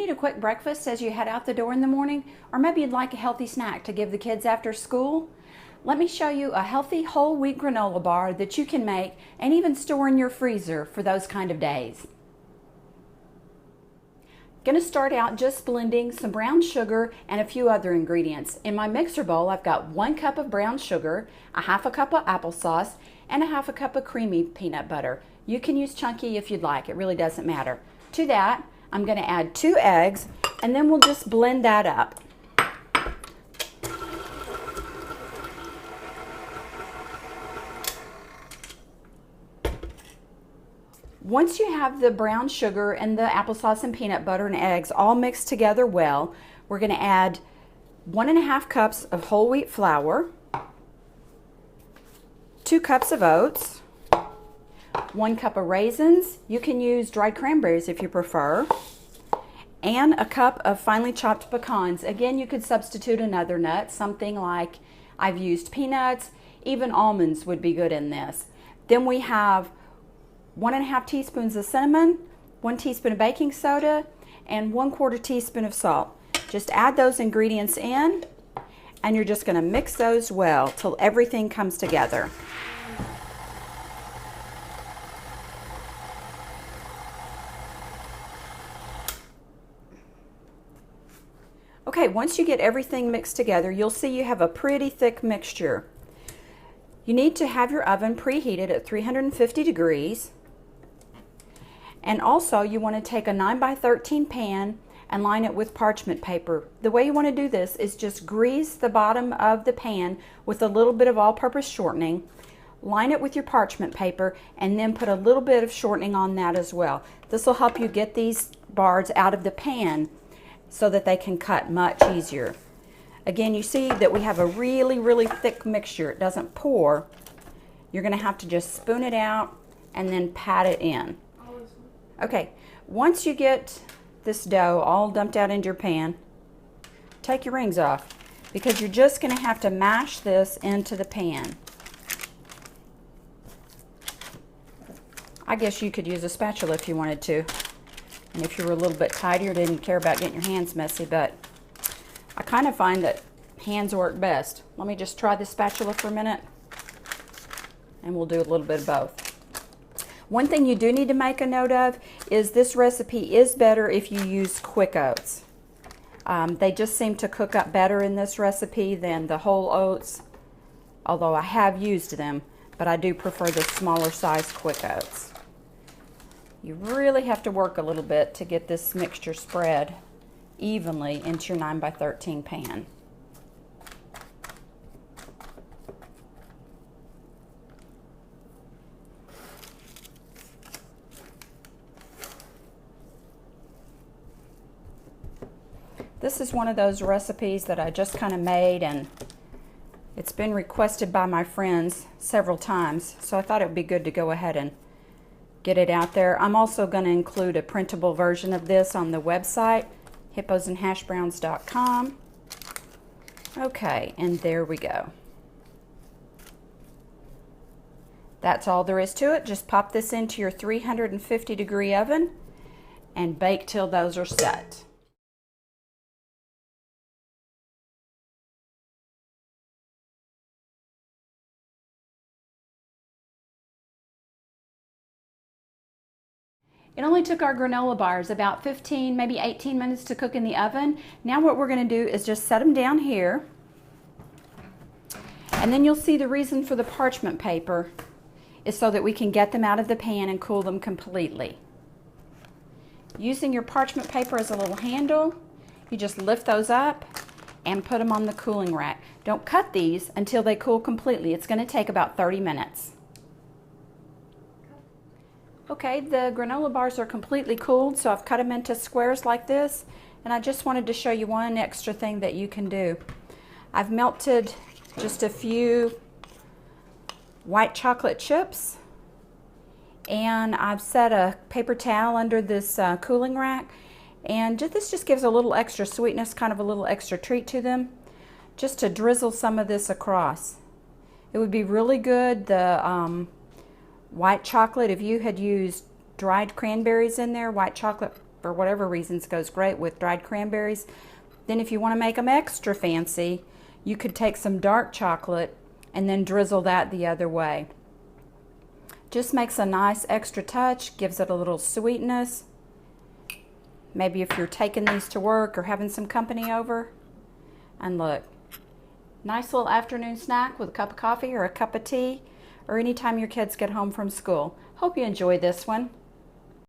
need a quick breakfast as you head out the door in the morning? Or maybe you'd like a healthy snack to give the kids after school? Let me show you a healthy whole wheat granola bar that you can make and even store in your freezer for those kind of days. Going to start out just blending some brown sugar and a few other ingredients. In my mixer bowl, I've got 1 cup of brown sugar, a half a cup of applesauce, and a half a cup of creamy peanut butter. You can use chunky if you'd like, it really doesn't matter. To that, I'm going to add 2 eggs, and then we'll just blend that up. Once you have the brown sugar and the applesauce and peanut butter and eggs all mixed together well, we're going to add 1½ cups of whole wheat flour, 2 cups of oats, 1 cup of raisins. You can use dried cranberries if you prefer, and a cup of finely chopped pecans. Again, you could substitute another nut, something like I've used peanuts, even almonds would be good in this. Then we have 1½ teaspoons of cinnamon, 1 teaspoon of baking soda, and 1/4 teaspoon of salt. Just add those ingredients in, and you're just going to mix those well till everything comes together. Okay, once you get everything mixed together, you'll see you have a pretty thick mixture. You need to have your oven preheated at 350 degrees. And also you want to take a 9x13 pan and line it with parchment paper. The way you want to do this is just grease the bottom of the pan with a little bit of all-purpose shortening, line it with your parchment paper, and then put a little bit of shortening on that as well. This will help you get these bars out of the pan so that they can cut much easier. Again, you see that we have a really thick mixture. It doesn't pour. You're going to have to just spoon it out and then pat it in. Okay, once you get this dough all dumped out into your pan, take your rings off because you're just going to have to mash this into the pan. I guess you could use a spatula if you wanted to, and if you were a little bit tighter, didn't care about getting your hands messy, but I kind of find that hands work best. Let me just try the spatula for a minute, and we'll do a little bit of both. One thing you do need to make a note of is this recipe is better if you use quick oats. They just seem to cook up better in this recipe than the whole oats, although I have used them, but I do prefer the smaller size quick oats. You really have to work a little bit to get this mixture spread evenly into your 9x13 pan. This is one of those recipes that I just kind of made, and it's been requested by my friends several times, so I thought it would be good to go ahead and get it out there. I'm also going to include a printable version of this on the website, hipposandhashbrowns.com. Okay, and there we go. That's all there is to it. Just pop this into your 350-degree oven and bake till those are set. It only took our granola bars about 15, maybe 18 minutes to cook in the oven. Now what we're going to do is just set them down here. And then you'll see the reason for the parchment paper is so that we can get them out of the pan and cool them completely. Using your parchment paper as a little handle, you just lift those up and put them on the cooling rack. Don't cut these until they cool completely. It's going to take about 30 minutes. Okay, the granola bars are completely cooled, so I've cut them into squares like this, and I just wanted to show you one extra thing that you can do. I've melted just a few white chocolate chips, and I've set a paper towel under this cooling rack, and this just gives a little extra sweetness, kind of a little extra treat to them, just to drizzle some of this across. It would be really good, the white chocolate, if you had used dried cranberries in there, white chocolate for whatever reasons, goes great with dried cranberries. Then if you want to make them extra fancy, you could take some dark chocolate and then drizzle that the other way. Just makes a nice extra touch, gives it a little sweetness. Maybe if you're taking these to work or having some company over. And look, nice little afternoon snack with a cup of coffee or a cup of tea, or anytime your kids get home from school. Hope you enjoy this one.